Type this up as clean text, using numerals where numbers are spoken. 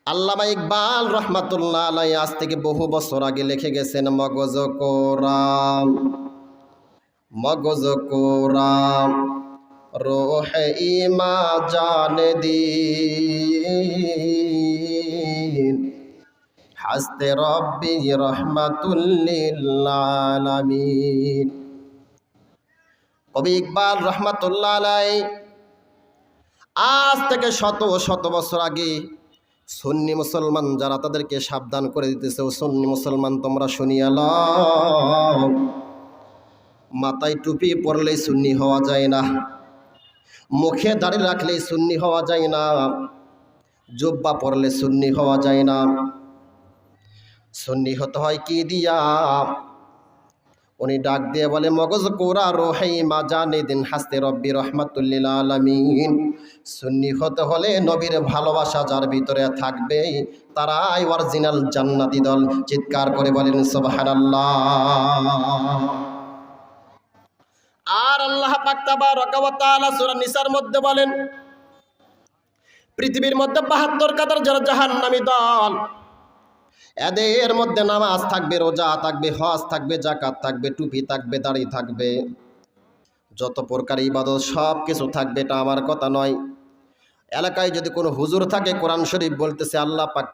আল্লামা ইকবাল রহমাতুল্লাহ আলাইহি আজ থেকে বহু বছর আগে লিখে গেছেন, মগজ কোরাম মগজ কোরাম রোহে ইমা জান দিন হাসতে রব্বি রহমাতুল লিল আলামিন। কবি ইকবাল রহমাতুল্লাহ আলাইহি আজ থেকে শত শত বছর আগে সুন্নি মুসলমান যারা তাদেরকে সাবধান করে দিতেছে, ও সুন্নি মুসলমান তোমরা শুনিয়া লও, মাথায় টুপি পরলেই সুন্নি হওয়া যায় না, মুখে দাড়ি রাখলেই সুন্নি হওয়া যায় না, জুব্বা পরলে সুন্নি হওয়া যায় না। সুন্নি হতে হয় কি দিয়া? উনি ডাক দিয়ে বলে, মগজ কোরা রোহে মা জানে দিন হাসতে রব্বি রহমাতুল লিল আলামিন। সুন্নি হতে হলে নবীর ভালোবাসা যার ভিতরে থাকবে তারাই অরিজিনাল জান্নাতি দল। চিৎকার করে বলেন সুবহানাল্লাহ। আর আল্লাহ পাক তাবারাকা ওয়া তাআলা সূরা নিসার মধ্যে বলেন, পৃথিবীর মধ্যে ৭২ কাতার যারা জাহান্নামী দল, এদের মধ্যে নামাজ থাকবে, রোজা থাকবে, হজ থাকবে, যাকাত থাকবে, টুপি থাকবে, দাড়ি থাকবে, যত প্রকার ইবাদত সব কিছু থাকবে। এটা আমার কথা নয়। এলাকায় যদি কোনো হুজুর থাকে, কোরআন শরীফ বলতেছে আল্লাহ পাক